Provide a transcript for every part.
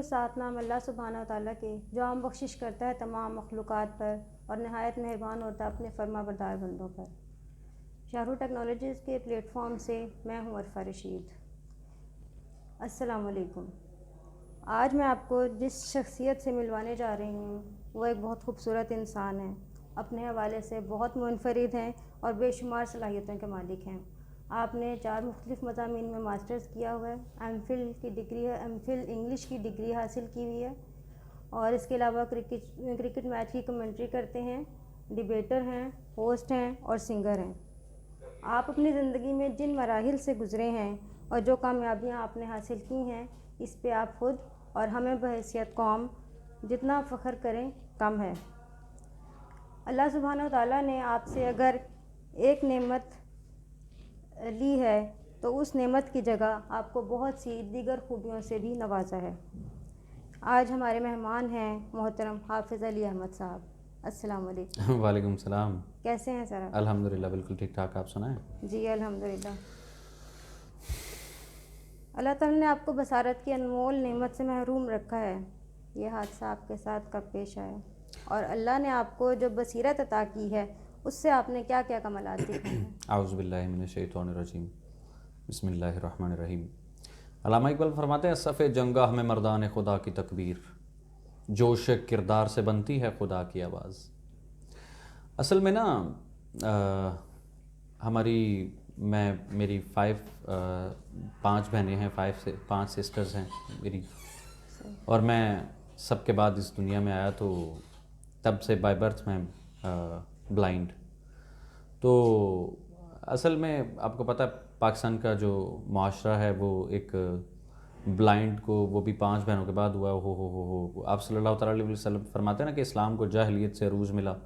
साथ नाम अल्लाह सुब्हानहू व तआला के जो आम बख्शिश करता है तमाम मखलूक़ात पर और नहायत मेहरबान होता है अपने फरमाबरदार बंदों पर। शाहरुख टेक्नोलॉजीज़ के प्लेटफॉर्म से मैं हूँ अरफा रशीद। अस्सलाम वालेकुम। आज मैं आपको जिस शख्सियत से मिलवाने जा रही हूँ वो एक बहुत खूबसूरत इंसान है, अपने हवाले से बहुत मुनफरिद हैं और बेशुमार सलाहियतों के मालिक हैं। आपने 4 मुख्तलिफ़ मज़ामीन में मास्टर्स किया हुआ है, एमफिल की डिग्री है, एमफिल इंग्लिश की डिग्री हासिल की हुई है और इसके अलावा क्रिकेट मैच की कमेंट्री करते हैं, डिबेटर हैं, होस्ट हैं और सिंगर हैं। आप अपनी ज़िंदगी में जिन मराहिल से गुज़रे हैं और जो कामयाबियाँ आपने हासिल की हैं, इस पे आप खुद और हमें बहैसियत कौम जितना फ़ख्र करें कम है। अल्लाह सुब्हानहू व तआला ने आपसे अगर एक नेमत ली है तो उस नेमत की जगह आपको बहुत सी दीगर खूबियों से भी नवाजा है। आज हमारे मेहमान हैं मोहतरम हाफिज़ अली अहमद साहब। अस्सलाम वालेकुम। वालेकुम सलाम। कैसे हैं सर आप? अल्हम्दुलिल्लाह बिल्कुल ठीक ठाक। आप सुनाएं? जी अल्हम्दुलिल्लाह। अल्लाह ताला ने आपको बसारत की अनमोल नेमत से महरूम रखा है। ये हादसा आपके साथ कब पेश आया और अल्लाह ने आपको जो बसीरत अता की है उससे आपने क्या क्या कमालात दिखाए हैं? आऊज़ु बिल्लाहि मिनश शैतानिर रजीम। बिस्मिल्लाहिर रहमानिर रहीम। अल्लामा इकबाल फरमाते हैं, सफ़े जंगाह में मर्दान खुदा की तकबीर, जोश किरदार से बनती है खुदा की आवाज़। असल में ना मेरी 5 बहनें हैं, 5 सिस्टर्स हैं मेरी, और मैं सबके बाद इस दुनिया में आया तो तब से बाय बर्थ मैं ब्लाइंड। तो असल में आपको पता है पाकिस्तान का जो माशरा है वो एक ब्लाइंड को, वो भी 5 बहनों के बाद हुआ। हो आप सल्लल्लाहु अलैहि वसल्लम फरमाते हैं ना कि इस्लाम को जाहिलियत से अरूज मिला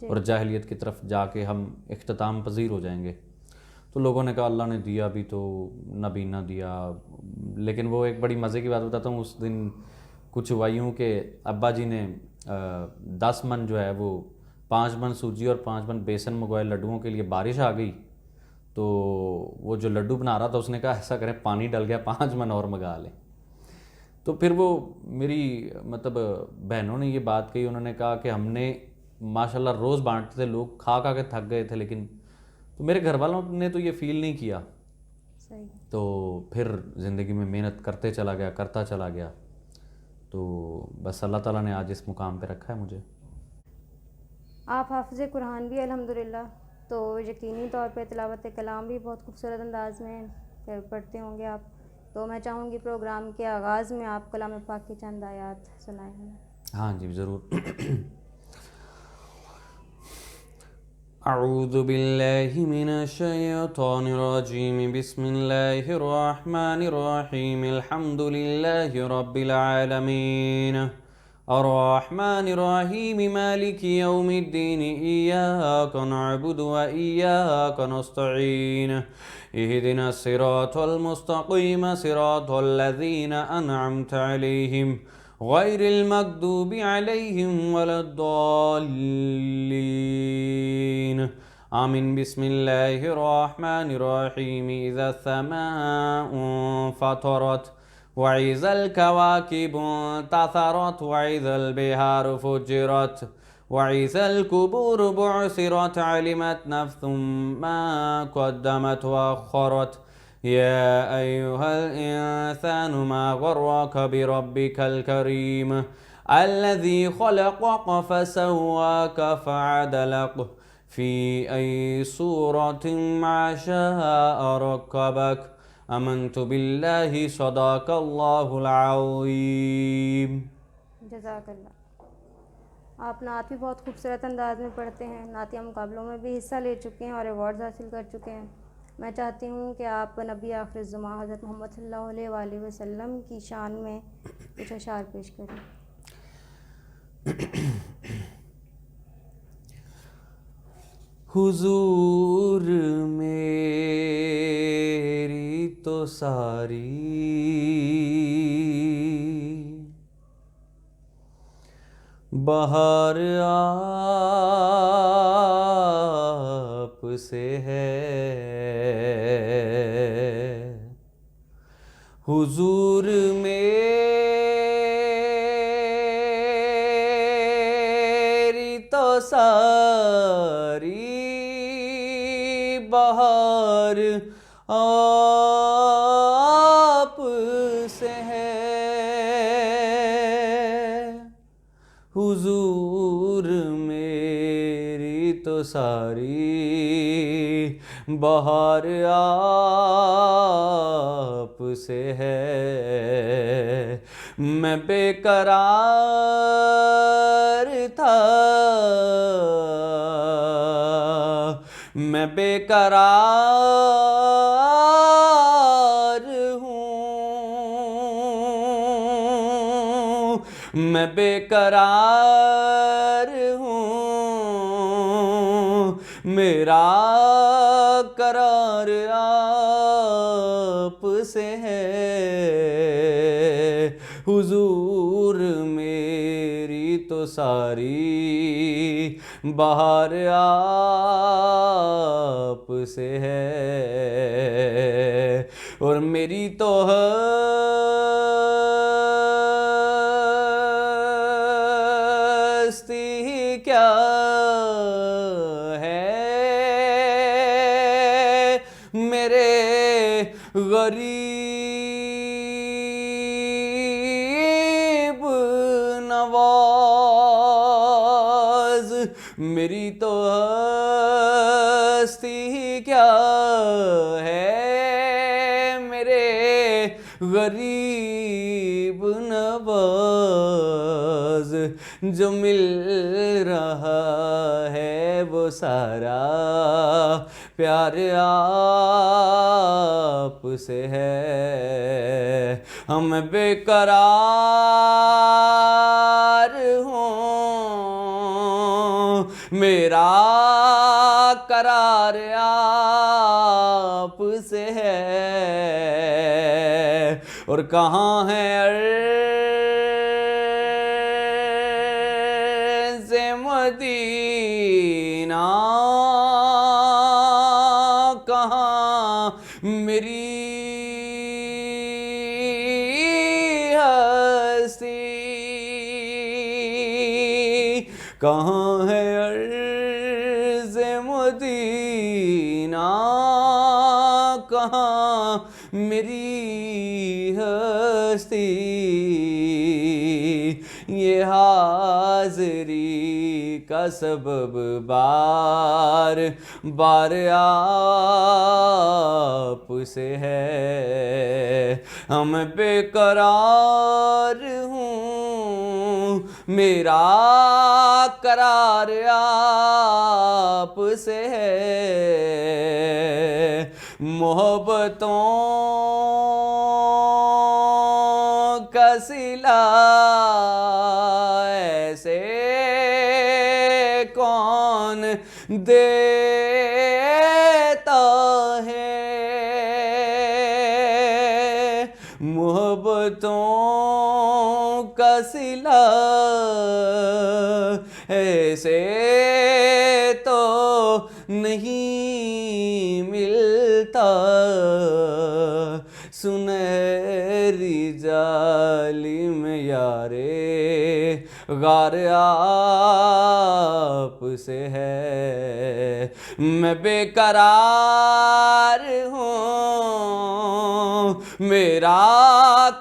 और जाहिलियत की तरफ जाके हम इख्तिताम पजीर हो जाएंगे। तो लोगों ने कहा अल्लाह ने दिया भी तो नबीना दिया। लेकिन वो एक बड़ी मज़े की बात बताता हूँ, उस दिन कुछ हुआ यूँ कि अब्बा जी ने 10 मन जो है वो 5 मन सूजी और 5 मन बेसन मंगवाए लड्डुओं के लिए। बारिश आ गई तो वो जो लड्डू बना रहा था उसने कहा ऐसा करें पानी डल गया, 5 मन और मंगा लें। तो फिर वो मेरी मतलब बहनों ने ये बात कही, उन्होंने कहा कि हमने माशाल्लाह रोज़ बांटते थे, लोग खा खा के थक गए थे, लेकिन तो मेरे घर वालों ने तो ये फ़ील नहीं किया। सही। तो फिर ज़िंदगी में मेहनत करता चला गया। तो बस अल्लाह ताला ने आज इस मुकाम पे रखा है मुझे। आप हाफ़िज़ कुरान भी अल्हम्दुलिल्लाह, तो यकीनी तौर पे तिलावत कलाम भी बहुत खूबसूरत अंदाज़ में पढ़ते होंगे आप। तो मैं चाहूँगी प्रोग्राम के आगाज़ में आप कलाम पाक की चंद आयात सुनाएं हमें। हाँ जी ज़रूर। अऊज़ु बिल्लाहि मिनश शैतानिर रजीम। बिस्मिल्लाहिर रहमानिर रहीम। अल्हम्दुलिल्लाहि रब्बिल आलमीन अर्रहमानिर रहीम मालिकि यौमिद्दीन इय्याका नअबुदु व इय्याका नस्तईन इहदिनस सिरातल मुस्तक़ीम सिरातल लज़ीना अनअमता अलैहिम गैरिल मग़दूबि अलैहिम वलद्दाल्लीन आमीन। बिस्मिल्लाहिर रहमानिर रहीम। इज़ा समाउ फ़तरत वइज़ल कवाकिबु तसरत वइज़ल बिहारु फुज्जिरत वइज़ल कुबूरु बुअसिरत अलिमत नफ्सुम मा क़द्दमत वअख़्ख़रत या अय्युहल इंसानु मा गर्रक बिरब्बिकल करीम अल्लज़ी ख़लक़क फ़सव्वाक फ़अदलक फ़ी अय्यि सूरतिन मा शाअ रक्कबक आमन्तु बिल्लाहि सदक़ल्लाहुल अज़ीम। जज़ाकल्लाह। आप नात भी बहुत खूबसूरत अंदाज में पढ़ते हैं, नातिया मुकाबलों में भी हिस्सा ले चुके हैं और अवार्ड्स हासिल कर चुके हैं। मैं चाहती हूँ कि आप नबी आखिर ज़मां हज़रत मोहम्मद सल्लल्लाहु अलैहि वसल्लम की शान में कुछ अशार पेश करें। हुजूर मेरी तो सारी बहार आप से है, हुजूर मेरी सारी बहार आप से है, हुजूर मेरी तो सारी बहार आप से है। मैं बेकरार था, मैं बेकरार हूँ, मैं बेकरार हूँ, मेरा करार आप से है, हुजूर मेरी तो सारी बहार आप से है, और मेरी तो हस्ती क्या है, मेरे गरीब नवाज, मेरी तो हस्ती क्या है, मेरे गरीब नवाज, जो मिल रहा है वो सारा प्यार आप से है। हम बेकरार हूँ, मेरा करार आप से है, और कहाँ है अर्ज़ मदीना, कहाँ मेरी हस्ती, कहाँ है अर्ज़ मदीना, कहाँ मेरी हस्ती, ये हाज़री का सबब बार बार आप से है। हम बेकरार हूँ, मेरा करार आप से है, मोहब्बतों का सिला ऐसे कौन देता है, मोहब्बतों का सिला ऐसे तो नहीं मिलता, सुनहरी जालिम यारे गार आप से है। मैं बेकरार हूँ, मेरा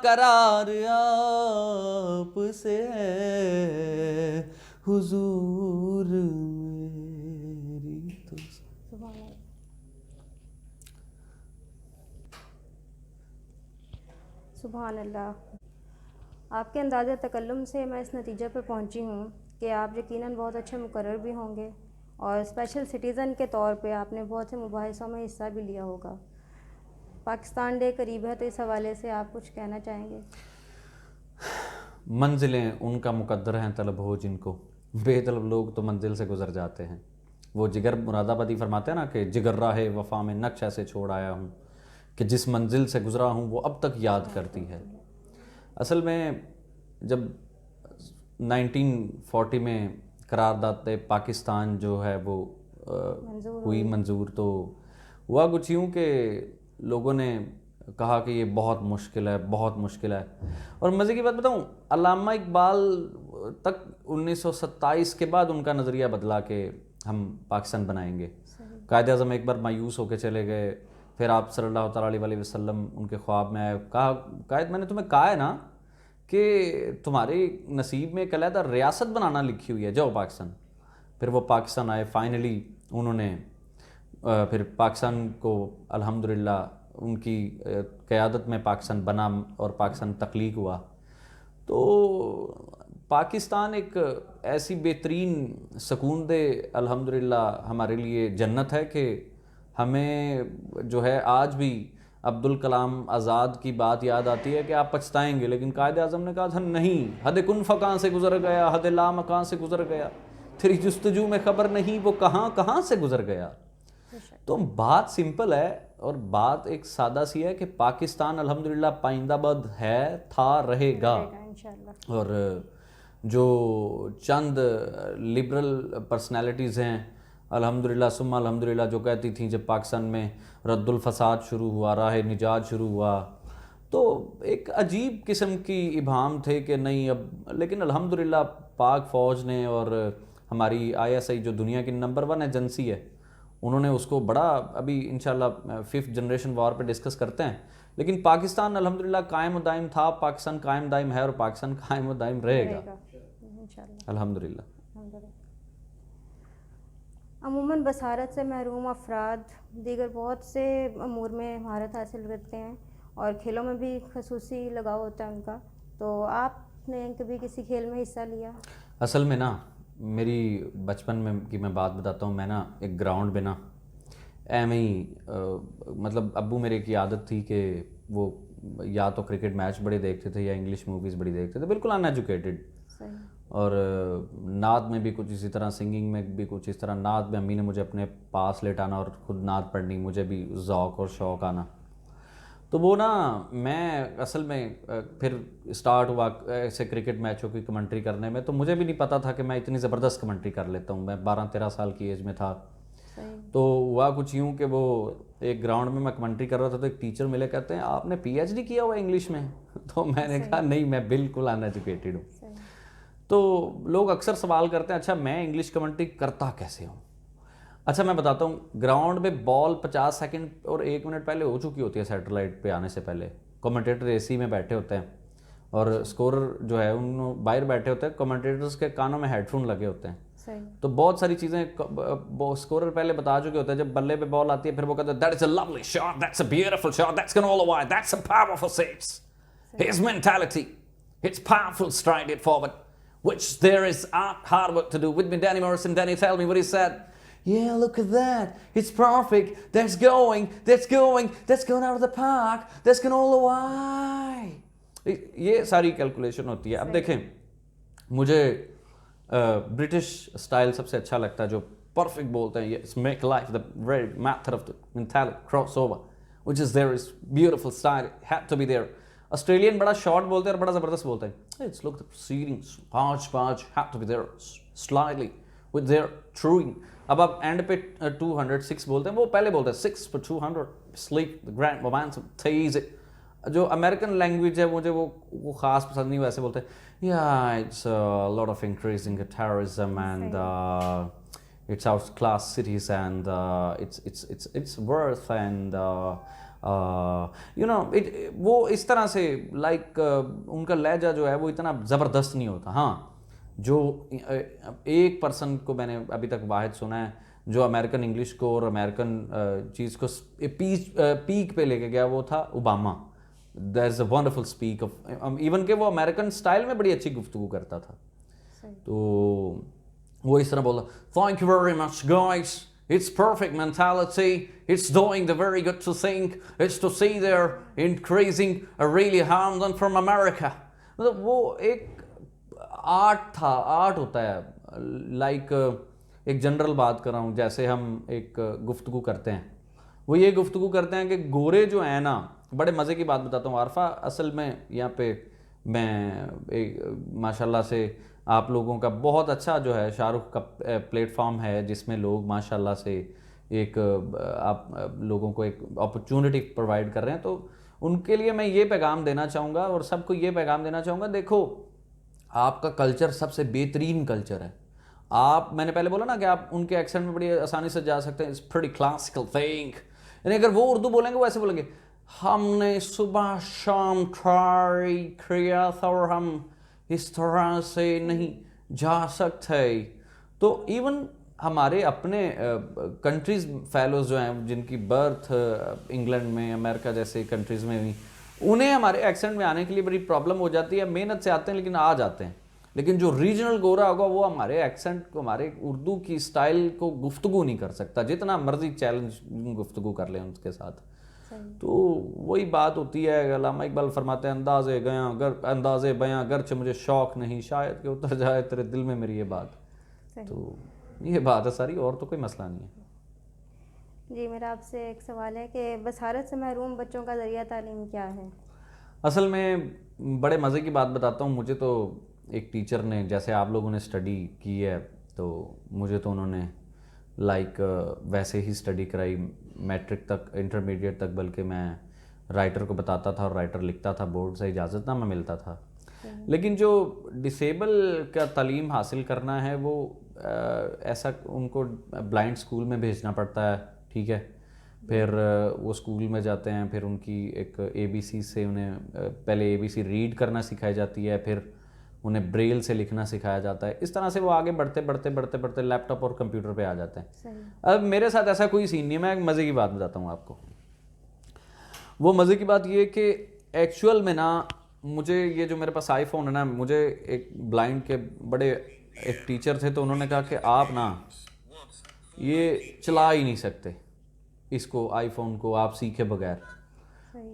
करार आप से है, हुजूर मेरी तो। सुभान अल्लाह। आपके अंदाज़े तकल्लुम से मैं इस नतीजे पर पहुंची हूँ कि आप यकीनन बहुत अच्छे मुकर्रर भी होंगे और स्पेशल सिटीज़न के तौर पे आपने बहुत से मुबाहिसों में हिस्सा भी लिया होगा। पाकिस्तान डे करीब है तो इस हवाले से आप कुछ कहना चाहेंगे? मंजिलें उनका मुकद्दर हैं तलब हो जिनको, बेतलब लोग तो मंजिल से गुजर जाते हैं। वो जिगर मुरादाबादी फरमाते हैं ना कि जिगर राहे वफ़ा में नक्श ऐसे छोड़ आया हूँ कि जिस मंजिल से गुजरा हूँ वो अब तक याद करती है। असल में जब 1940 में करारदाद पाकिस्तान जो है वो हुई मंजूर, तो हुआ कुछ यूँ कि लोगों ने कहा कि ये बहुत मुश्किल है, बहुत मुश्किल है। और मज़े की बात बताऊँ, अल्लामा इकबाल तक 1927 के बाद उनका नज़रिया बदला कि हम पाकिस्तान बनाएंगे। कायद आज़म एक बार मायूस होकर चले गए, फिर आप सल्लल्लाहु अलैहि वसल्लम उनके ख्वाब में आए, कहा कायद मैंने तुम्हें कहा है ना कि तुम्हारे नसीब में एक अलहदा रियासत बनाना लिखी हुई है, जाओ पाकिस्तान। फिर वो पाकिस्तान आए, फाइनली उन्होंने फिर पाकिस्तान को अल्हम्दुलिल्लाह उनकी क़यादत में पाकिस्तान बना और पाकिस्तान तख्लीक हुआ। तो पाकिस्तान एक ऐसी बेहतरीन सुकून दे अल्हम्दुलिल्लाह हमारे लिए जन्नत है कि हमें जो है आज भी अब्दुल कलाम आज़ाद की बात याद आती है कि आप पछताएंगे, लेकिन कायद आज़म ने कहा था नहीं, हद कुन फ़कां से गुज़र गया, हद ला मकान से गुज़र गया, तेरी जुस्तजू में खबर नहीं वो कहाँ कहाँ से गुज़र गया। तो बात सिंपल है और बात एक सादा सी है कि पाकिस्तान अल्हम्दुलिल्लाह पाइंदाबाद है, था, रहेगा। और जो चंद लिबरल पर्सनालिटीज़ हैं अल्हम्दुलिल्लाह सुम्मा अल्हम्दुलिल्लाह जो कहती थी जब पाकिस्तान में रद्दुल फसाद शुरू हुआ, राह निजात शुरू हुआ, तो एक अजीब किस्म की इबाम थे कि नहीं अब, लेकिन अल्हम्दुलिल्लाह पाक फ़ौज ने और हमारी ISI जो दुनिया की नंबर 1 एजेंसी है, उन्होंने उसको बड़ा, अभी इंशाल्लाह 5th जनरेशन वॉर पे डिस्कस करते हैं, लेकिन पाकिस्तान अल्हम्दुलिल्लाह कायम व दायम था, पाकिस्तान कायम दायम है और पाकिस्तान कायम व दायम रहेगा अल्हम्दुलिल्लाह। अमूमन बसारत से महरूम अफराद दीगर बहुत से अमूर में महारत हासिल करते हैं और खेलों में भी खसूसी लगाव होता है उनका, तो आपने कभी किसी खेल में हिस्सा लिया? असल में ना मेरी बचपन में की मैं बात बताता हूँ, मैं ना एक ग्राउंड में ना एम ही मतलब अब्बू मेरे की आदत थी कि वो या तो क्रिकेट मैच बड़े देखते थे या इंग्लिश मूवीज़ बड़ी देखते थे, बिल्कुल अनएजुकेटेड। और नात में भी कुछ इसी तरह, सिंगिंग में भी कुछ इस तरह। नात में अम्मी ने मुझे अपने पास लेटाना और ख़ुद नात पढ़नी, मुझे भी ज़ौक़ और शौक़ आना। तो वो ना मैं असल में फिर स्टार्ट हुआ ऐसे क्रिकेट मैचों की कमेंट्री करने में, तो मुझे भी नहीं पता था कि मैं इतनी ज़बरदस्त कमेंट्री कर लेता हूँ। मैं 12-13 साल की एज में था। तो हुआ कुछ यूँ कि वो एक ग्राउंड में मैं कमेंट्री कर रहा था, तो एक टीचर मिले, कहते हैं आपने PhD किया हुआ इंग्लिश में? तो मैंने कहा नहीं, मैं बिल्कुल अनएजुकेटेड हूँ। तो लोग अक्सर सवाल करते हैं अच्छा मैं इंग्लिश कमेंट्री करता कैसे हूँ? अच्छा मैं बताता हूँ, ग्राउंड में बॉल 50 सेकंड और 1 मिनट पहले हो चुकी होती है सैटेलाइट पे आने से पहले। कमेंटेटर AC में बैठे होते हैं और स्कोरर जो है उन बाहर बैठे होते हैं, कमेंटेटर्स के कानों में हेडफोन लगे होते हैं। तो बहुत सारी चीज़ें स्कोरर पहले बता चुके होते हैं। जब बल्ले पे बॉल आती है फिर वो कहते हैं that is a lovely shot, that's a beautiful shot, that's gone all the way, that's a powerful six, his mentality, it's powerful strike it forward, which there is hard work to do. With me Danny Morrison, Danny tell me what he said. Yeah, look at that, it's perfect, that's going out of the park, that's going all the way. ये सारी calculation होती है। अब देखें, मुझे British style सबसे अच्छा लगता है, जो परफेक्ट बोलते हैं, yes, make life the very matter of the mentality crossover, which is there is beautiful style, had to be there. Australian बड़ा शॉर्ट बोलते हैं और बड़ा ज़बरदस्त बोलते हैं। इट्स लुक द प्रोसीडिंग्स पाँच have to be there slightly with their throwing. अब आप एंड पे 206 बोलते हैं, वो पहले बोलते हैं 6 for 200 sleep the grand momentum tease it। जो अमेरिकन लैंग्वेज है मुझे वो ख़ास पसंद नहीं, वैसे बोलते हैं या it's lot of increasing terrorism and it's out class cities and it's worth and you know it, वो इस तरह से लाइक उनका लहजा जो है वो इतना ज़बरदस्त नहीं होता। हाँ, जो एक पर्सन को मैंने अभी तक वाहिद सुना है जो अमेरिकन इंग्लिश को और अमेरिकन चीज़ को पीक पे लेके गया, वो था Obama. There is a wonderful speak of even के वो अमेरिकन स्टाइल में बड़ी अच्छी गुफ्तगू करता था। तो वो इस तरह बोला, thank you very much guys, it's perfect mentality, it's doing the very good to think, it's to see they're increasing a really harm done from America। मतलब वो एक आर्ट था, आर्ट होता है। लाइक एक जनरल बात कर रहा हूँ, जैसे हम एक गुफ्तगू करते हैं, वो ये गुफ्तगू करते हैं कि गोरे जो है ना, बड़े मज़े की बात बताता हूँ आरफा, असल में यहाँ पे मैं एक माशाल्लाह से आप लोगों का बहुत अच्छा जो है शाहरुख का प्लेटफॉर्म है, जिसमें लोग माशाल्लाह से एक आप लोगों को एक अपॉर्चुनिटी प्रोवाइड कर रहे हैं। तो उनके लिए मैं ये पैगाम देना चाहूँगा और सबको ये पैगाम देना चाहूँगा, देखो आपका कल्चर सबसे बेहतरीन कल्चर है। आप, मैंने पहले बोला ना कि आप उनके एक्सेंट में बड़ी आसानी से जा सकते हैं, इट्स प्रीटी क्लासिकल थिंग। यानी अगर वो उर्दू बोलेंगे वो ऐसे बोलेंगे, हमने सुबह शाम ट्राई किया था और हम इस तरह से नहीं जा सकते। तो इवन हमारे अपने कंट्रीज फेलोज जो हैं जिनकी बर्थ इंग्लैंड में, अमेरिका जैसे कंट्रीज में हुई, उन्हें हमारे एक्सेंट में आने के लिए बड़ी प्रॉब्लम हो जाती है। मेहनत से आते हैं लेकिन आ जाते हैं। लेकिन जो रीजनल गोरा होगा वो हमारे एक्सेंट को, हमारे उर्दू की स्टाइल को गुफ्तगू नहीं कर सकता, जितना मर्जी चैलेंज गुफ्तगू कर लें उसके साथ। तो वही बात होती है, अल्लामा इकबाल फरमाते हैं, अंदाज़े गया गर अंदाज़े बयां गर्च मुझे शौक नहीं, शायद कि उतर जाए तेरे दिल में मेरी ये बात। तो ये बात है सारी, और तो कोई मसला नहीं है। जी, मेरा आपसे एक सवाल है कि बसारत से महरूम बच्चों का ज़रिया तालीम क्या है? असल में बड़े मज़े की बात बताता हूँ। मुझे तो एक टीचर ने, जैसे आप लोगों ने स्टडी की है, तो मुझे तो उन्होंने वैसे ही स्टडी कराई मैट्रिक तक, इंटरमीडिएट तक। बल्कि मैं राइटर को बताता था और राइटर लिखता था, बोर्ड से इजाज़तनामा मिलता था। लेकिन जो डिसेबल का तालीम हासिल करना है वो ऐसा उनको ब्लाइंड स्कूल में भेजना पड़ता है, ठीक है। फिर वो स्कूल में जाते हैं, फिर उनकी एक ABC से उन्हें पहले ABC रीड करना सिखाई जाती है, फिर उन्हें ब्रेल से लिखना सिखाया जाता है। इस तरह से वो आगे बढ़ते बढ़ते बढ़ते बढ़ते लैपटॉप और कंप्यूटर पे आ जाते हैं। अब मेरे साथ ऐसा कोई सीन नहीं है। मैं एक मज़े की बात बताता हूँ आपको। वो मज़े की बात ये कि एक्चुअल में ना, मुझे ये जो मेरे पास आईफोन है ना, मुझे एक ब्लाइंड के बड़े एक टीचर थे, तो उन्होंने कहा कि आप ना ये चला ही नहीं सकते इसको, आईफोन को आप सीखे बगैर।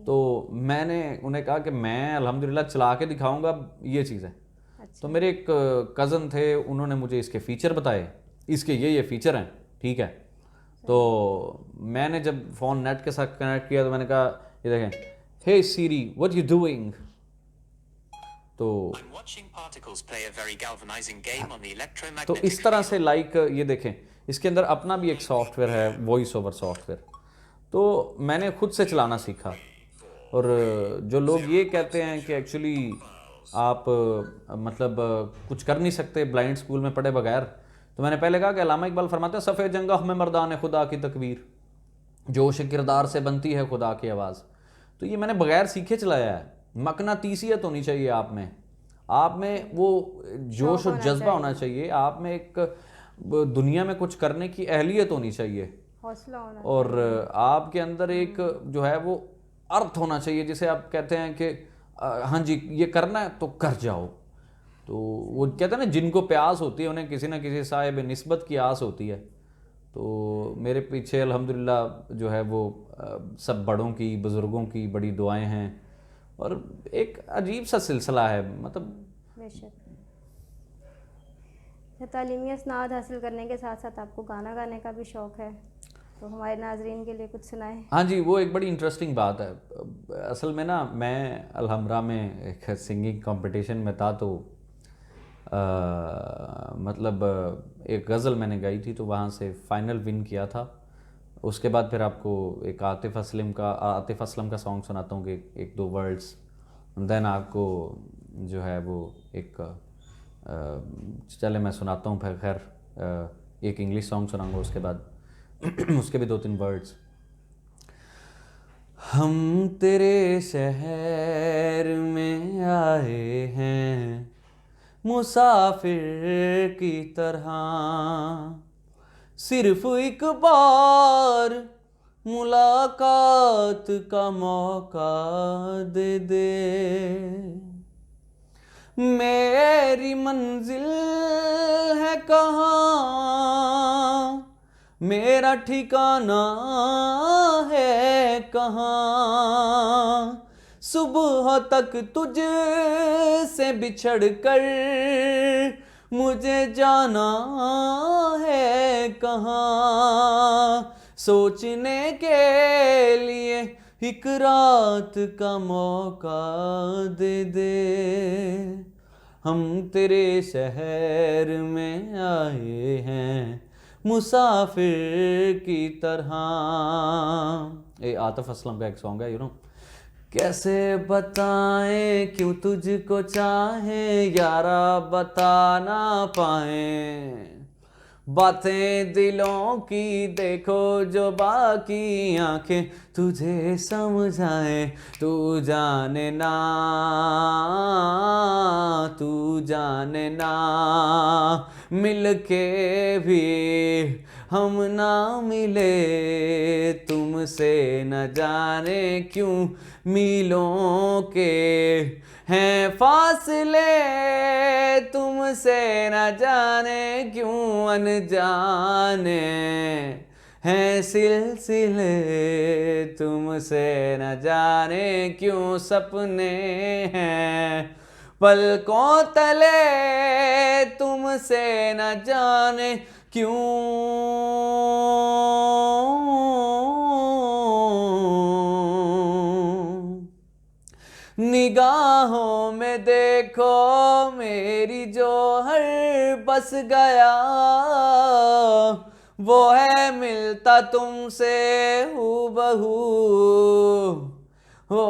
तो मैंने उन्हें कहा कि मैं अल्हम्दुलिल्लाह चला के दिखाऊंगा, ये चीज़ है। तो मेरे एक कज़न थे, उन्होंने मुझे इसके फ़ीचर बताए, इसके ये फ़ीचर हैं, ठीक है। तो मैंने जब फ़ोन नेट के साथ कनेक्ट किया तो मैंने कहा, ये देखें, हे सीरी व्हाट यू डूइंग। तो इस तरह से ये देखें, इसके अंदर अपना भी एक सॉफ्टवेयर है, वॉइस ओवर सॉफ्टवेयर। तो मैंने खुद से चलाना सीखा। और जो लोग ये कहते हैं कि एक्चुअली आप मतलब कुछ कर नहीं सकते ब्लाइंड स्कूल में पढ़े बगैर, तो मैंने पहले कहा कि अल्लामा इकबाल फरमाते हैं, सफ़े जंगाह में मर्दान खुदा की तकबीर, जोश किरदार से बनती है खुदा की आवाज़। तो ये मैंने बगैर सीखे चलाया है। मकनातीसियत होनी चाहिए आप में वो जोश और जज्बा होना चाहिए, आप में एक दुनिया में कुछ करने की अहलियत होनी चाहिए, हौसला होना, और आपके अंदर एक जो है वो अर्थ होना चाहिए, जिसे आप कहते हैं कि हाँ जी ये करना है तो कर जाओ। तो वो कहते हैं ना, जिनको प्यास होती है उन्हें किसी ना किसी साहिब निस्बत की आस होती है। तो मेरे पीछे अल्हम्दुलिल्लाह जो है वो सब बड़ों की, बुज़ुर्गों की बड़ी दुआएं हैं, और एक अजीब सा सिलसिला है। मतलब बेशक तालीमी असनाद हासिल करने के साथ साथ आपको गाना गाने का भी शौक़ है, तो हमारे नाजरीन के लिए कुछ सुनाएं। हाँ जी, वो एक बड़ी इंटरेस्टिंग बात है। असल में ना, मैं अलहमरा में एक सिंगिंग कंपटीशन में था, तो मतलब एक गज़ल मैंने गाई थी, तो वहाँ से फ़ाइनल विन किया था। उसके बाद फिर आपको एक आतिफ़ असलम का सॉन्ग सुनाता हूँ कि एक दो वर्ड्स, देन आपको जो है वो एक चले मैं सुनाता हूँ। फिर खैर एक इंग्लिश सॉन्ग सुनाऊंगा उसके बाद उसके भी 2-3 वर्ड्स। हम तेरे शहर में आए हैं मुसाफिर की तरह, सिर्फ एक बार मुलाकात का मौका दे दे। मेरी मंजिल है कहाँ, मेरा ठिकाना है कहाँ, सुबह तक तुझ से बिछड़ कर मुझे जाना है कहाँ, सोचने के लिए एक रात का मौका दे दे। हम तेरे शहर में आए हैं मुसाफिर की तरह। ये आतिफ असलम का एक सॉन्ग है, कैसे बताएं क्यों तुझको चाहे यारा, बता ना पाए बातें दिलों की, देखो जो बाकी आंखें तुझे समझाए। तू जाने ना, तू जाने ना, मिलके भी हम ना मिले, तुमसे न जाने क्यों मीलों के हैं फासले, तुमसे न जाने क्यों अनजाने हैं सिलसिले, तुमसे न जाने क्यों सपने हैं पलकों तले, तुमसे न जाने क्यों। निगाहों में देखो मेरी जो हर बस गया, वो है मिलता तुमसे हूबहू। हो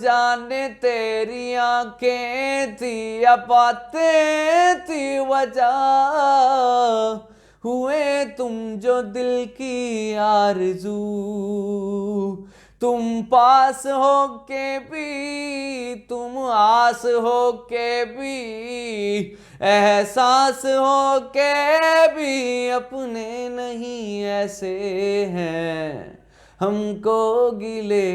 जाने तेरी आंखें थी या बातें थी वजह, हुए तुम जो दिल की आरज़ू, तुम पास हो के भी, तुम आस हो के भी, एहसास हो के भी अपने नहीं ऐसे हैं हमको गिले,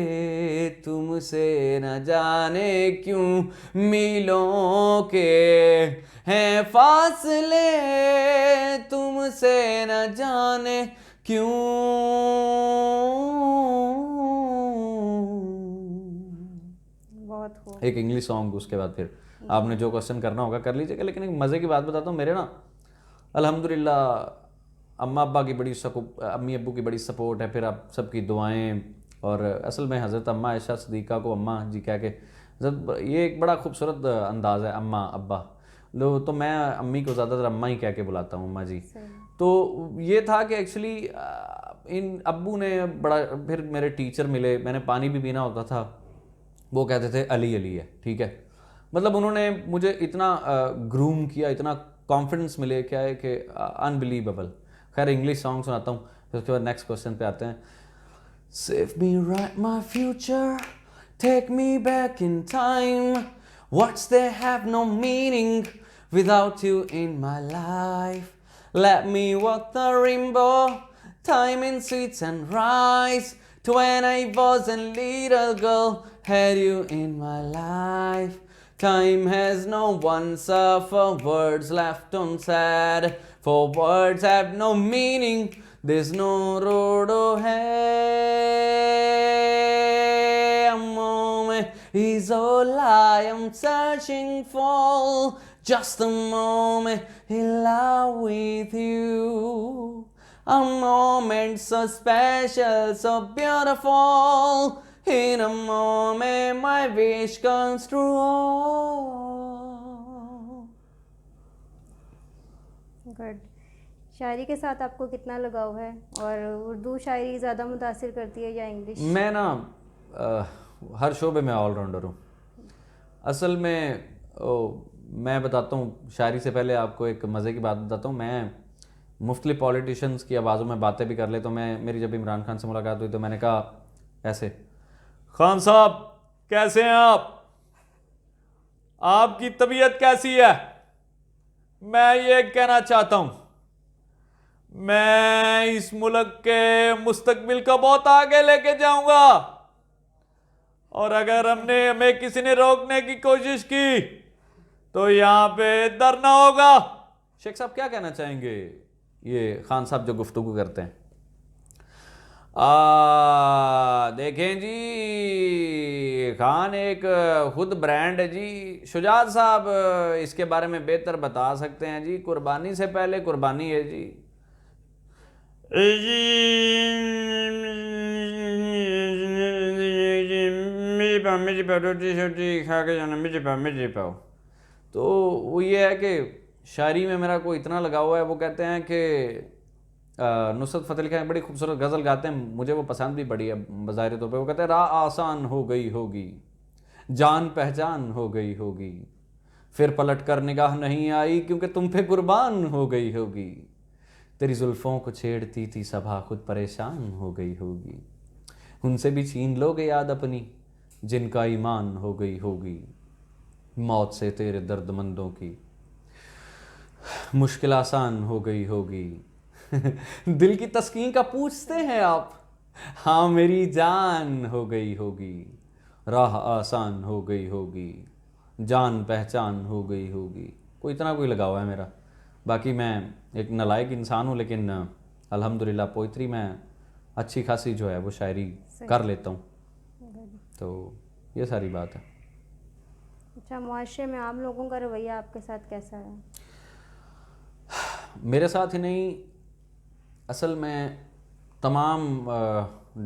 तुमसे न जाने क्यों मीलों के हैं फासले, तुमसे न जाने क्यों। बहुत खूब। एक इंग्लिश सॉन्ग, उसके बाद फिर आपने जो क्वेश्चन करना होगा कर लीजिएगा। लेकिन एक मज़े की बात बताता हूँ, मेरे ना अल्हम्दुलिल्लाह अम्मा अब्बा की बड़ी अम्मी अब्बू की बड़ी सपोर्ट है, फिर आप सबकी दुआएं, और असल में हज़रत अम्मा आयशा सदीक़ा को अम्मा जी कह के, जब ये एक बड़ा खूबसूरत अंदाज़ है अम्मा अब्बा लो, तो मैं अम्मी को ज़्यादातर अम्मा ही कह के बुलाता हूँ, अम्मा जी। तो ये था कि एक्चुअली इन अब्बू ने बड़ा, फिर मेरे टीचर मिले, मैंने पानी भी पीना होता था, वो कहते थे अली अली है, ठीक है। मतलब उन्होंने मुझे इतना ग्रूम किया, इतना कॉन्फिडेंस मिले, क्या है कि अनबिलीवेबल। खैर इंग्लिश सॉन्ग सुनाता हूँ, फिर उसके बाद नेक्स्ट क्वेश्चन पे आते हैं। Save me, write my future, take me back in time. Words they have no meaning without you in my life. Let me walk the rainbow, time in sweet sunrise. To when I was a little girl, had you in my life. Time has no one suffer, words left unsaid. For words have no meaning, there's no road ahead. A moment is all I am searching for. Just a moment in love with you. A moment so special, so beautiful. In a moment my wish comes true. Good. शायरी के साथ आपको कितना लगाव है, और उर्दू शायरी ज़्यादा मुतासिर करती है या इंग्लिश? मैं ना हर शोबे में ऑलराउंडर हूँ असल में। मैं बताता हूँ, शायरी से पहले आपको एक मज़े की बात बताता हूँ। मैं मुख्तलिफ पॉलिटिशियंस की आवाज़ों में बातें भी कर ले, तो मेरी जब इमरान खान से मुलाकात हुई तो मैंने कहा ऐसे, खान साहब कैसे हैं आपकी तबीयत कैसी है? मैं ये कहना चाहता हूँ, मैं इस मुल्क के मुस्तकबिल को बहुत आगे लेके जाऊंगा, और अगर हमें किसी ने रोकने की कोशिश की तो यहाँ पे धरना होगा। शेख साहब क्या कहना चाहेंगे, ये खान साहब जो गुफ्तगू करते हैं? देखें जी, खान एक खुद ब्रांड है जी। शुजात साहब इसके बारे में बेहतर बता सकते हैं जी। कुर्बानी से पहले कुर्बानी है जी। मेरी पाओ रोटी छोटी खा के जाना, मेरी पाओ। तो वो ये है कि शायरी में मेरा कोई इतना लगा हुआ है, वो कहते हैं कि नुसरत फ़तेह अली खान बड़ी खूबसूरत गज़ल गाते हैं, मुझे वो पसंद भी बड़ी है बज़ाहिर तौर पे। वो कहते हैं राह आसान हो गई होगी, जान पहचान हो गई होगी, फिर पलट कर निगाह नहीं आई क्योंकि तुम पे कुर्बान हो गई होगी, तेरी जुल्फ़ों को छेड़ती थी सभा खुद परेशान हो गई होगी, उनसे भी छीन लोगे याद अपनी जिनका ईमान हो गई होगी, मौत से तेरे दर्दमंदों की मुश्किल आसान हो गई होगी। दिल की तस्कीन का पूछते हैं आप, हाँ मेरी जान हो गई होगी, राह आसान हो गई होगी, जान पहचान हो गई होगी। कोई इतना कोई लगा हुआ है मेरा। बाकी मैं एक नालायक इंसान हूँ, लेकिन अल्हम्दुलिल्लाह पोइट्री में अच्छी खासी जो है वो शायरी कर लेता हूँ। तो ये सारी बात है। अच्छा, मुआशरे में आम लोगों का रवैया आपके साथ कैसा है? मेरे साथ ही नहीं, असल में तमाम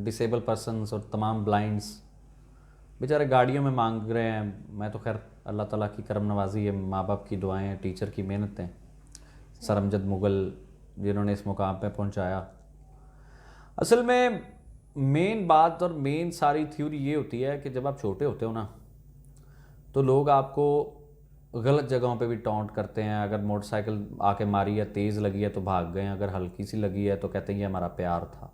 डिसेबल पर्सनस और तमाम ब्लाइंड्स बेचारे गाड़ियों में मांग रहे हैं। मैं तो खैर अल्लाह ताला की करम नवाजी है, माँ बाप की दुआएं हैं, टीचर की मेहनतें, सर अमजद मुग़ल जिन्होंने इस मुकाम पे पहुंचाया। असल में मेन बात और मेन सारी थ्योरी ये होती है कि जब आप छोटे होते हो ना, तो लोग आपको गलत जगहों पे भी टॉन्ट करते हैं। अगर मोटरसाइकिल आके मारी है, तेज़ लगी है तो भाग गए, अगर हल्की सी लगी है तो कहते हैं ये हमारा प्यार था।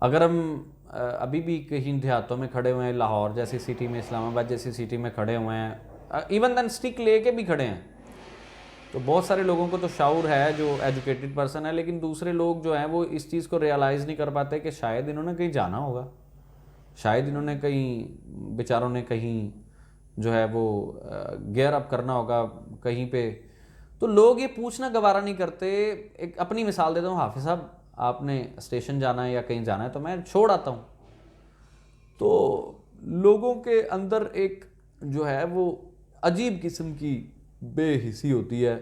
अगर हम अभी भी कहीं देहातों में खड़े हुए हैं, लाहौर जैसी सिटी में, इस्लामाबाद जैसी सिटी में खड़े हुए हैं, इवन दैन स्टिक लेके भी खड़े हैं, तो बहुत सारे लोगों को तो शाऊर है जो एजुकेटेड पर्सन है, लेकिन दूसरे लोग जो हैं वो इस चीज़ को रियलाइज़ नहीं कर पाते कि शायद इन्होंने कहीं जाना होगा, शायद इन्होंने कहीं बेचारों ने कहीं जो है वो गियर अप करना होगा कहीं पे। तो लोग ये पूछना गवारा नहीं करते। एक अपनी मिसाल देता हूँ, हाफिज़ साहब आपने स्टेशन जाना है या कहीं जाना है तो मैं छोड़ आता हूँ, तो लोगों के अंदर एक जो है वो अजीब किस्म की बेहिसी होती है।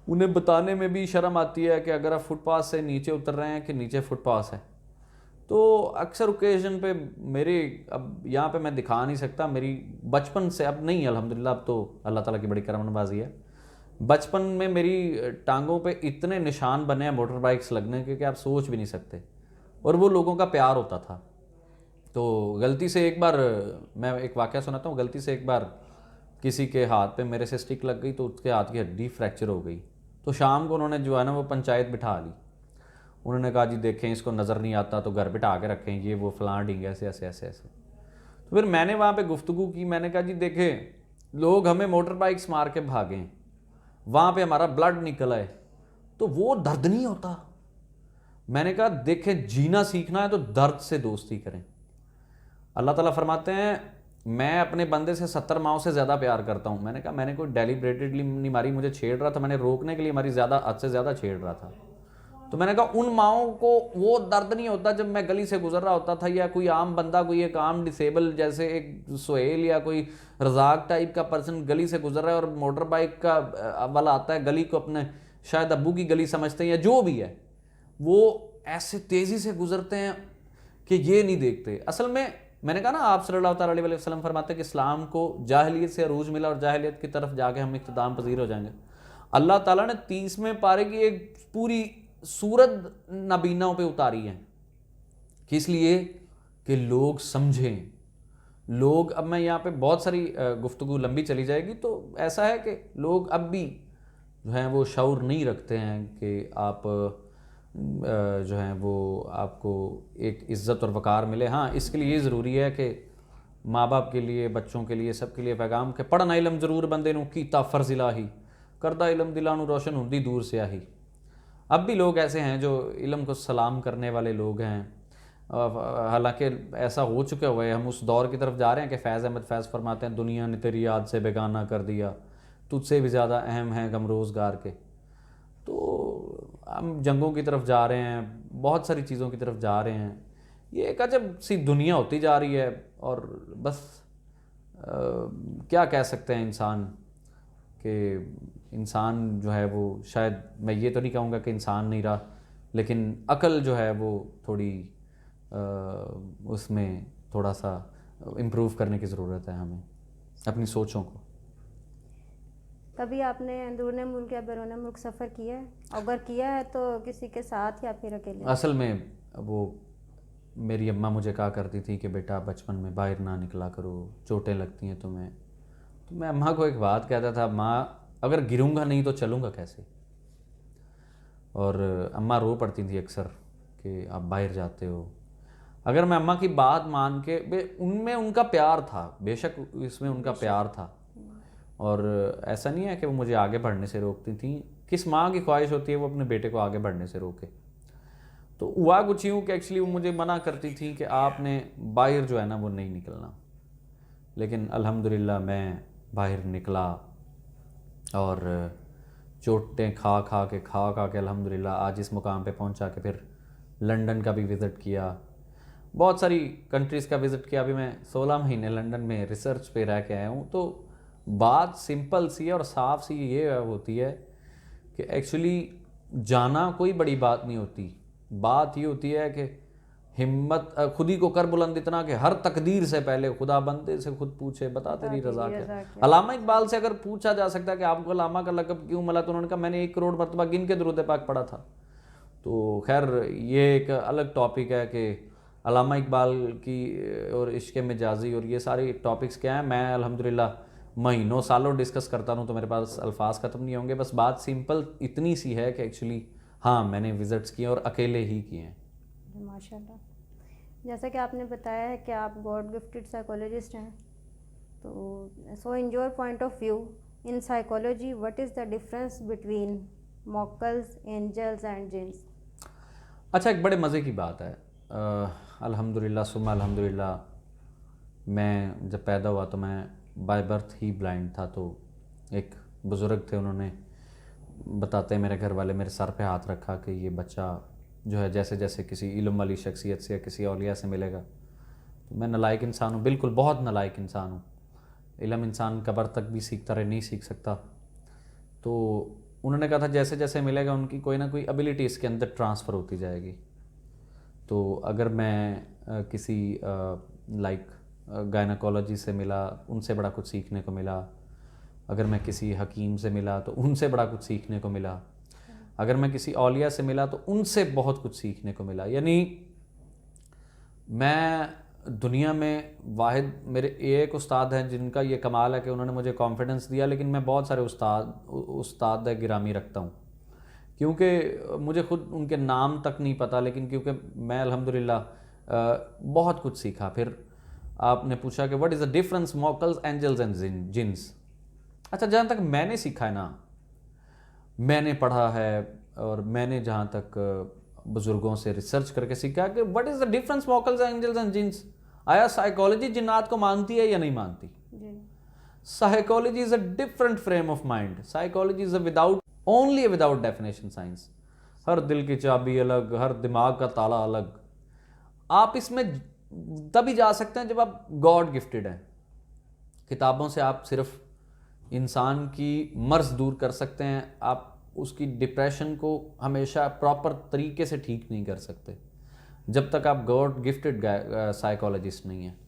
उन्हें बताने में भी शर्म आती है कि अगर आप फुटपाथ से नीचे उतर रहे हैं कि नीचे फुटपाथ है। तो अक्सर ओकेजन पे मेरे, अब यहाँ पे मैं दिखा नहीं सकता, मेरी बचपन से, अब नहीं अल्हम्दुलिल्लाह, अब तो अल्लाह ताला की बड़ी करम नवाजी है, बचपन में मेरी टांगों पे इतने निशान बने हैं मोटर बाइक्स लगने के कि आप सोच भी नहीं सकते, और वो लोगों का प्यार होता था। तो गलती से एक बार, मैं एक वाक़या सुनाता हूँ, गलती से एक बार किसी के हाथ पे मेरे से स्टिक लग गई तो उसके हाथ की हड्डी फ्रैक्चर हो गई। तो शाम को उन्होंने जो है ना वो पंचायत बिठा ली। उन्होंने कहा जी देखें इसको नज़र नहीं आता तो घर बिठा के रखें, ये वो फलां ढींग ऐसे ऐसे ऐसे ऐसे। तो फिर मैंने वहाँ पे गुफ्तगू की, मैंने कहा जी देखें लोग हमें मोटर बाइक्स मार के भागें, वहाँ पे हमारा ब्लड निकल आए तो वो दर्द नहीं होता। मैंने कहा देखें जीना सीखना है तो दर्द से दोस्ती करें। अल्लाह ताला फरमाते हैं मैं अपने बंदे से 70 माओं से ज़्यादा प्यार करता हूँ। मैंने कहा मैंने कोई डेलिब्रेटेडली नहीं मारी, मुझे छेड़ रहा था, मैंने रोकने के लिए हमारी ज़्यादा हद से ज़्यादा छेड़ रहा था। तो मैंने कहा उन माओं को वो दर्द नहीं होता जब मैं गली से गुजर रहा होता था, या कोई आम बंदा, कोई एक आम डिसेबल जैसे एक सुहेल या कोई रजाक टाइप का पर्सन गली से गुजर रहा है और मोटर बाइक का वाला आता है, गली को अपने शायद अब्बू की गली समझते हैं या जो भी है, वो ऐसे तेज़ी से गुजरते हैं कि ये नहीं देखते। असल में मैंने कहा ना आप सल्लल्लाहु अलैहि वसल्लम फरमाते हैं कि इस्लाम को जाहिलियत से अरूज मिला और जाहिलियत की तरफ जाके हम इख्तिताम पजीर हो जाएंगे। अल्लाह ताला ने 30वें पारे की एक पूरी सूरत नबीनाओं पे उतारी है, किस लिए कि लोग समझें। लोग, अब मैं यहाँ पे बहुत सारी गुफ्तगू लंबी चली जाएगी, तो ऐसा है कि लोग अब भी जो हैं वो शऊर नहीं रखते हैं कि आप जो हैं वो आपको एक इज़्ज़त और वक़ार मिले। हाँ, इसके लिए ये ज़रूरी है कि माँ बाप के लिए, बच्चों के लिए, सबके लिए पैगाम के पढ़ना इलम ज़रूर बंदे नूं कीता फ़र्ज़ इलाही, करदा इलम दिलां नूं रोशन हुंदी दूर से आही। अब भी लोग ऐसे हैं जो इल्म को सलाम करने वाले लोग हैं। हालांकि ऐसा हो चुका हुआ है, हम उस दौर की तरफ जा रहे हैं कि फ़ैज़ अहमद फ़ैज़ फरमाते हैं दुनिया ने तेरी याद से बेगाना कर दिया, तुझसे भी ज़्यादा अहम है गम रोज़गार के। तो हम जंगों की तरफ जा रहे हैं, बहुत सारी चीज़ों की तरफ जा रहे हैं। ये एक अजब सी दुनिया होती जा रही है, और बस क्या कह सकते हैं इंसान कि इंसान जो है वो, शायद मैं ये तो नहीं कहूँगा कि इंसान नहीं रहा, लेकिन अकल जो है वो थोड़ी उसमें थोड़ा सा इम्प्रूव करने की ज़रूरत है हमें, अपनी सोचों को। कभी आपने अंदरूनी मुल्क या बैरून मुल्क सफ़र किया है? अगर किया है तो किसी के साथ या फिर अकेले? असल में वो मेरी अम्मा मुझे कहा करती थी कि बेटा बचपन में बाहर ना निकला करो, चोटें लगती हैं तुम्हें। तो मैं अम्मा को एक बात कहता था, माँ अगर गिरूंगा नहीं तो चलूँगा कैसे। और अम्मा रो पड़ती थी अक्सर कि आप बाहर जाते हो। अगर मैं अम्मा की बात मान के उनमें उनका प्यार था, बेशक इसमें उनका प्यार था, और ऐसा नहीं है कि वो मुझे आगे बढ़ने से रोकती थी। किस माँ की ख्वाहिश होती है वो अपने बेटे को आगे बढ़ने से रोके। तो हुआ कुछ यूँ कि एक्चुअली वो मुझे मना करती थी कि आपने बाहर जो है ना वो नहीं निकलना। लेकिन अल्हम्दुलिल्लाह मैं बाहर निकला और चोटें खा खा के अल्हम्दुलिल्लाह आज इस मुकाम पे पहुंचा कि फिर लंदन का भी विज़िट किया, बहुत सारी कंट्रीज़ का विज़िट किया। अभी मैं 16 महीने लंदन में रिसर्च पे रह के आया हूँ। तो बात सिंपल सी है और साफ सी ये होती है कि एक्चुअली जाना कोई बड़ी बात नहीं होती। बात ये होती है कि हिम्मत खुद ही को कर बुलंद इतना कि हर तकदीर से पहले खुदा बंदे से खुद पूछे बता तेरी रज़ा क्या। अल्लामा इकबाल से अगर पूछा जा सकता है कि आपको अल्लामा का लक़ब क्यों मिला, तो उन्होंने कहा मैंने 1 करोड़ मरतबा गिन के दुरूद पाक पढ़ा था। तो खैर ये एक अलग टॉपिक है कि अल्लामा इकबाल की और इश्क़ मिजाजी और ये सारे टॉपिक्स क्या हैं, मैं अल्हम्दुलिल्लाह महीनों सालों डिस्कस करता रहूँ तो मेरे पास अल्फाज ख़त्म नहीं होंगे। बस बात सिंपल इतनी सी है कि एक्चुअली हाँ मैंने विज़िट्स किए और अकेले ही किए हैं। माशाल्लाह। जैसा कि आपने बताया है कि आप गॉड गिफ्टेड साइकोलॉजिस्ट हैं, तो so in your point of view in psychology what is the difference between मॉक्कल्स, एंजल्स एंड जिन्स? अच्छा, एक बड़े मज़े की बात है। अल्हम्दुलिल्लाह सुम्मा अल्हम्दुलिल्लाह मैं जब पैदा हुआ तो मैं बाय बर्थ ही ब्लाइंड था। तो एक बुज़ुर्ग थे, उन्होंने बताते मेरे घर वाले मेरे सर पे हाथ रखा कि ये बच्चा जो है जैसे जैसे किसी इल्म वाली शख्सियत से या किसी औलिया से मिलेगा। तो मैं नालायक इंसान हूँ, बिल्कुल बहुत नालायक इंसान हूँ। इल्म इंसान कब्र तक भी सीखता रहे, नहीं सीख सकता। तो उन्होंने कहा था जैसे जैसे मिलेगा उनकी कोई ना कोई एबिलिटी इसके अंदर ट्रांसफ़र होती जाएगी। तो अगर मैं किसी लाइक गायनाकोलॉजी से मिला, उनसे बड़ा कुछ सीखने को मिला। अगर मैं किसी हकीम से मिला तो उनसे बड़ा कुछ सीखने को मिला। अगर मैं किसी औलिया से मिला तो उनसे बहुत कुछ सीखने को मिला। यानी मैं दुनिया में वाहिद मेरे एक उस्ताद हैं जिनका ये कमाल है कि उन्होंने मुझे कॉन्फिडेंस दिया, लेकिन मैं बहुत सारे उस्ताद गिरामी रखता हूँ क्योंकि मुझे खुद उनके नाम तक नहीं पता, लेकिन क्योंकि मैं अल्हम्दुलिल्लाह बहुत कुछ सीखा। फिर आपने पूछा कि व्हाट इज़ द डिफरेंस मॉकल्स, एंजल्स एंड जिन्स। अच्छा, जहाँ तक मैंने सीखा है ना, मैंने पढ़ा है और मैंने जहाँ तक बुज़ुर्गों से रिसर्च करके सीखा कि व्हाट इज़ द डिफरेंस मॉकल्स, एंजल्स एंड जिन्स। आया साइकोलॉजी जिन्नात को मानती है या नहीं मानती? Psychology is a different frame of mind. Psychology is a only without definition science. हर दिल की चाबी अलग, हर दिमाग का ताला अलग। आप इसमें तभी जा सकते हैं जब आप गॉड गिफ्टेड हैं। किताबों से आप सिर्फ इंसान की मर्ज़ दूर कर सकते हैं, आप उसकी डिप्रेशन को हमेशा प्रॉपर तरीके से ठीक नहीं कर सकते जब तक आप गॉड गिफ्टेड साइकोलॉजिस्ट नहीं हैं।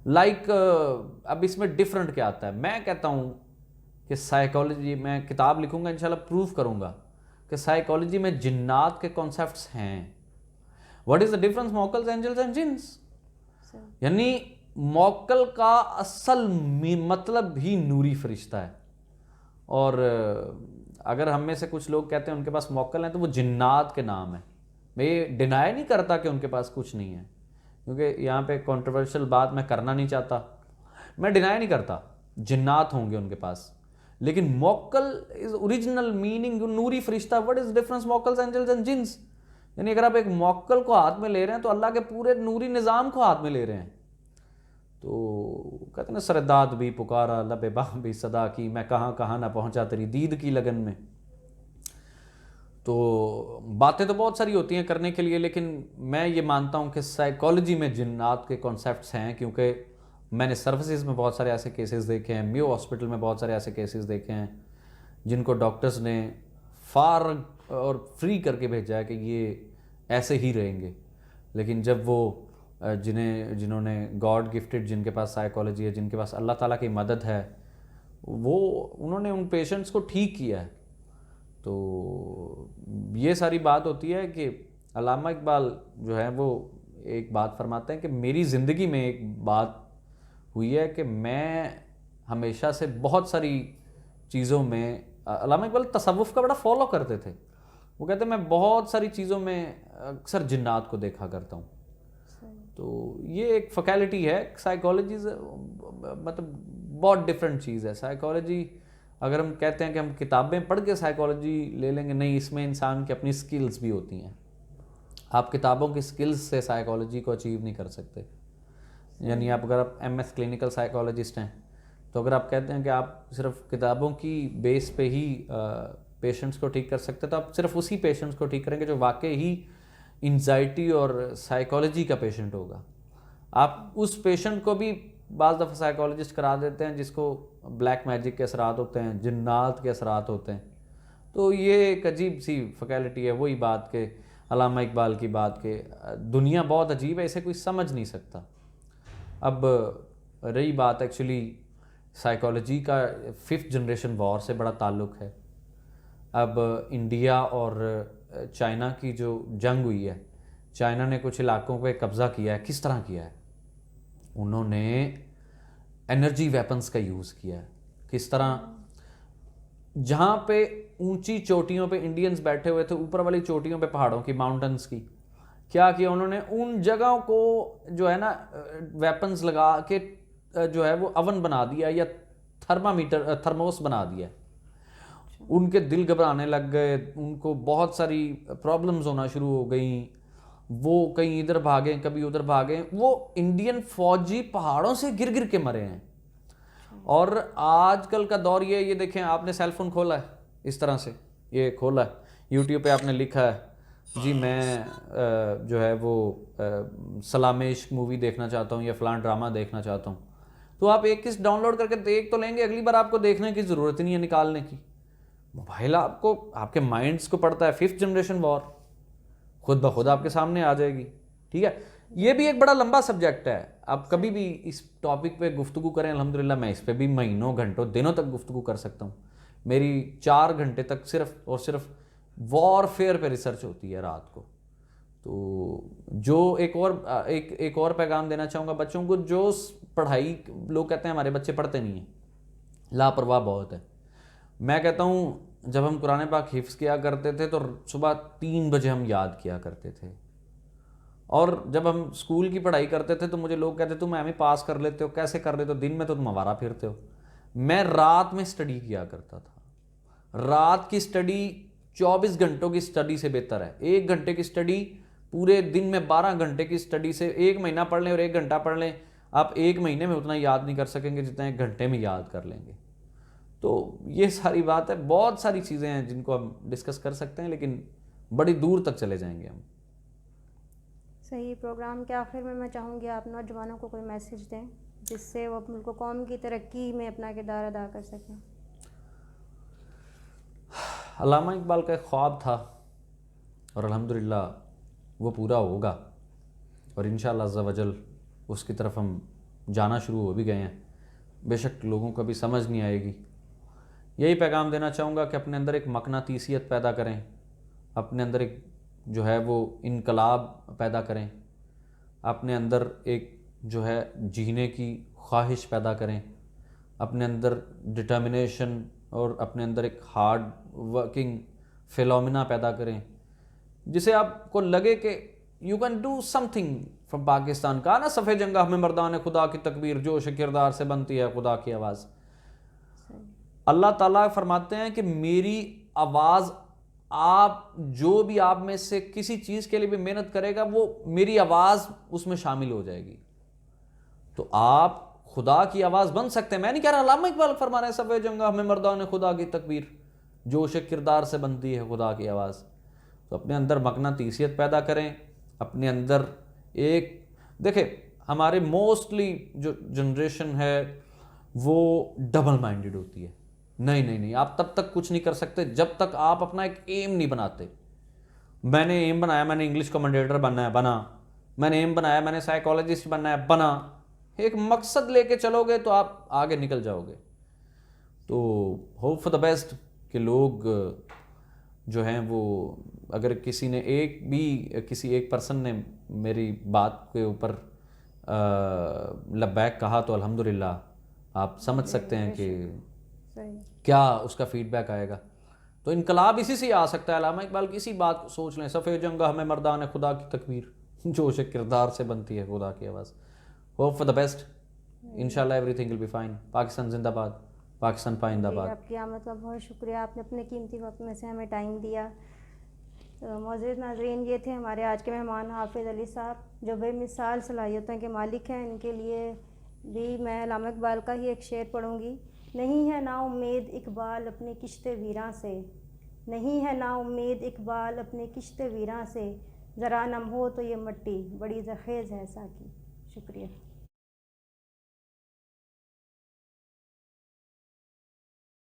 लाइक अब इसमें डिफरेंट क्या आता है? मैं कहता हूँ कि साइकोलॉजी, मैं किताब लिखूंगा इंशाल्लाह, प्रूव करूंगा कि साइकोलॉजी में जिन्नात के कॉन्सेप्ट्स हैं। व्हाट इज़ द डिफरेंस मॉकल्स, एंजल्स एंड जिन्स? यानी मॉकल का असल मतलब ही नूरी फरिश्ता है। और अगर हम में से कुछ लोग कहते हैं उनके पास मॉकल हैं तो वो जिन्नात के नाम है। मैं ये डिनाई नहीं करता कि उनके पास कुछ नहीं है, क्योंकि यहाँ पे कंट्रोवर्शियल बात मैं करना नहीं चाहता। मैं डिनाई नहीं करता जिन्नात होंगे उनके पास, लेकिन मॉकल इज ओरिजिनल मीनिंग नूरी फरिश्ता। व्हाट इज डिफरेंस मॉकल्स, एंजल्स एंड जिन्स? यानी अगर आप एक मॉकल को हाथ में ले रहे हैं तो अल्लाह के पूरे नूरी निज़ाम को हाथ में ले रहे हैं। तो कहते ना, सरदाद भी पुकारा, लबे बाह भी सदा की, मैं कहाँ कहाँ ना पहुँचा तेरी दीद की लगन में। तो बातें तो बहुत सारी होती हैं करने के लिए, लेकिन मैं ये मानता हूँ कि साइकोलॉजी में जिन्नात के कॉन्सेप्ट्स हैं, क्योंकि मैंने सर्विसेज में बहुत सारे ऐसे केसेस देखे हैं, मियो हॉस्पिटल में बहुत सारे ऐसे केसेस देखे हैं जिनको डॉक्टर्स ने फार और फ्री करके भेजा है कि ये ऐसे ही रहेंगे। लेकिन जब वो जिन्होंने गॉड गिफ्टेड, जिनके पास साइकोलॉजी है, जिनके पास अल्लाह ताला की मदद है, वो उन्होंने उन पेशेंट्स को ठीक किया है। तो ये सारी बात होती है कि अल्लामा इकबाल जो है वो एक बात फरमाते हैं कि मेरी ज़िंदगी में एक बात हुई है कि मैं हमेशा से बहुत सारी चीज़ों में, अल्लामा इकबाल तसव्वुफ़ का बड़ा फॉलो करते थे। वो कहते हैं मैं बहुत सारी चीज़ों में अक्सर जिन्नात को देखा करता हूँ। तो ये एक फैकल्टी है। साइकोलॉजी मतलब बहुत डिफरेंट चीज़ है। साइकोलॉजी अगर हम कहते हैं कि हम किताबें पढ़ के साइकोलॉजी ले लेंगे, नहीं, इसमें इंसान की अपनी स्किल्स भी होती हैं। आप किताबों की स्किल्स से साइकोलॉजी को अचीव नहीं कर सकते। यानी आप अगर आप MS क्लिनिकल साइकोलॉजिस्ट हैं तो अगर आप कहते हैं कि आप सिर्फ किताबों की बेस पे ही पेशेंट्स को ठीक कर सकते हैं, तो आप सिर्फ उसी पेशेंट्स को ठीक करेंगे जो वाकई ही एंजाइटी और साइकोलॉजी का पेशेंट होगा। आप उस पेशेंट को भी बाज़ दफ़ा साइकोलॉजिस्ट करा देते हैं जिसको ब्लैक मैजिक के असरात होते हैं, जिन्नात के असरात होते हैं। तो ये एक अजीब सी फैकल्टी है। वही बात के अल्लामा इकबाल की बात के दुनिया बहुत अजीब है, इसे कोई समझ नहीं सकता। अब रही बात एक्चुअली साइकोलॉजी का 5th जनरेशन वॉर से बड़ा ताल्लुक़ है। अब इंडिया और चाइना की जो जंग हुई है, चाइना ने कुछ इलाकों पे कब्ज़ा किया है। किस तरह किया है? उन्होंने एनर्जी वेपन्स का यूज़ किया है। किस तरह? जहाँ पे ऊंची चोटियों पे इंडियंस बैठे हुए थे, ऊपर वाली चोटियों पे पहाड़ों की, माउंटेन्स की, क्या किया उन्होंने? उन जगहों को जो है ना वेपन्स लगा के जो है वो अवन बना दिया या थर्मोस बना दिया। उनके दिल घबराने लग गए, उनको बहुत सारी प्रॉब्लम्स होना शुरू हो गई। वो कहीं इधर भागे, कभी उधर भागे। वो इंडियन फौजी पहाड़ों से गिर गिर के मरे हैं। और आजकल का दौर ये देखें, आपने सेल फोन खोला है इस तरह से, ये खोला है, यूट्यूब पे आपने लिखा है जी मैं जो है वो सलामेश मूवी देखना चाहता हूँ या फलान ड्रामा देखना चाहता हूँ, तो आप एक किस्त डाउनलोड करके देख तो लेंगे, अगली बार आपको देखने की ज़रूरत ही नहीं है निकालने की। मोबाइल आपको आपके माइंड्स को पढ़ता है। 5th जनरेशन वॉर खुद ब खुद आपके सामने आ जाएगी। ठीक है, ये भी एक बड़ा लंबा सब्जेक्ट है। आप कभी भी इस टॉपिक पे गुफ्तगू करें, अल्हम्दुलिल्लाह मैं इस पे भी महीनों घंटों दिनों तक गुफ्तगू कर सकता हूँ। मेरी 4 घंटे तक सिर्फ और सिर्फ वॉरफेयर पे रिसर्च होती है रात को। तो जो एक और पैगाम देना चाहूँगा बच्चों को, जो पढ़ाई, लोग कहते हैं हमारे बच्चे पढ़ते नहीं हैं, लापरवाह बहुत है। मैं कहता हूँ जब हम कुरान पाक हिफ्ज़ किया करते थे तो सुबह 3 बजे हम याद किया करते थे, और जब हम स्कूल की पढ़ाई करते थे तो मुझे लोग कहते तुम एमए पास कर लेते हो, कैसे कर लेते हो, दिन में तो तुम आवारा फिरते हो। मैं रात में स्टडी किया करता था। रात की स्टडी 24 घंटों की स्टडी से बेहतर है। 1 घंटे की स्टडी पूरे दिन में 12 घंटे की स्टडी से, 1 महीना पढ़ लें और 1 घंटा पढ़ लें, आप 1 महीने में उतना याद नहीं कर सकेंगे जितना 1 घंटे में याद कर लेंगे। तो ये सारी बात है। बहुत सारी चीज़ें हैं जिनको हम डिस्कस कर सकते हैं, लेकिन बड़ी दूर तक चले जाएंगे हम। सही। प्रोग्राम के आखिर में मैं चाहूँगी आप नौजवानों को कोई मैसेज दें जिससे वो मुल्क कौम की तरक्की में अपना किरदार अदा कर सकें। अल्लामा इकबाल का एक ख्वाब था और अल्हम्दुलिल्लाह वो पूरा होगा, और इंशाअल्लाह अज़्ज़ा वजल उसकी तरफ हम जाना शुरू हो भी गए हैं। बेशक लोगों को भी समझ नहीं आएगी। यही पैगाम देना चाहूँगा कि अपने अंदर एक मकनातीसियत पैदा करें, अपने अंदर एक जो है वो इनकलाब पैदा करें, अपने अंदर एक जो है जीने की ख्वाहिश पैदा करें, अपने अंदर डिटर्मिनेशन और अपने अंदर एक हार्ड वर्किंग फिलोमिना पैदा करें, जिसे आपको लगे कि you can do something from Pakistan. का ना सफ़े जंगा हमें मर्दान खुदा की तकबीर, जोश किरदार से बनती है खुदा की आवाज़। अल्लाह ताला फरमाते हैं कि मेरी आवाज़, आप जो भी आप में से किसी चीज़ के लिए भी मेहनत करेगा वो मेरी आवाज़ उसमें शामिल हो जाएगी। तो आप खुदा की आवाज़ बन सकते हैं। मैं नहीं कह रहा, अल्लामा इकबाल फरमा रहे हैं सफ़े जंगा हमें मर्दान खुदा की तकबीर, जोश किरदार से बनती है खुदा की आवाज़। तो अपने अंदर मकनातीसियत पैदा करें, अपने अंदर एक, देखें हमारे मोस्टली जो जनरेशन है वो डबल माइंडेड होती है। नहीं, आप तब तक कुछ नहीं कर सकते जब तक आप अपना एक एम नहीं बनाते। मैंने एम बनाया, मैंने इंग्लिश कमेंटेटर बनना है, बना। मैंने एम बनाया, मैंने साइकोलॉजिस्ट बनना है, बना। एक मकसद लेके चलोगे तो आप आगे निकल जाओगे। तो होप फॉर द बेस्ट कि लोग जो हैं वो, अगर किसी एक पर्सन ने मेरी बात के ऊपर लब्बैक कहा तो अल्हम्दुलिल्लाह आप समझ सकते हैं कि सही। क्या उसका फीडबैक आएगा। तो इनकलाब इसी से ही आ सकता है। अल्लामा इकबाल की इसी बात को सोच लें, सफ़े जंगा हमें मर्दान है खुदा की तकबीर, जोश किरदार से बनती है खुदा की आवाज़। होप फॉर द बेस्ट, इंशाल्लाह everything will be fine. Pakistan जिंदाबाद, पाकिस्तान जी, पाइंदाबाद। आपकी आमद का बहुत शुक्रिया, आपने अपने कीमती वक्त में से हमें टाइम दिया। तो मौजूद नाज़रीन, ये थे हमारे आज के मेहमान हाफिज़ अली साहब, जो बेमिसाल सलाहियतों के मालिक हैं। इनके लिए भी मैं अल्लामा इकबाल का ही एक शेर पढ़ूँगी। नहीं है ना उम्मीद इकबाल अपनी किश्ते वीरां से, नहीं है ना उम्मीद इकबाल अपनी किश्ते वीरां से, ज़रा नम हो तो ये मट्टी बड़ी ज़खेज़ है साकी। शुक्रिया।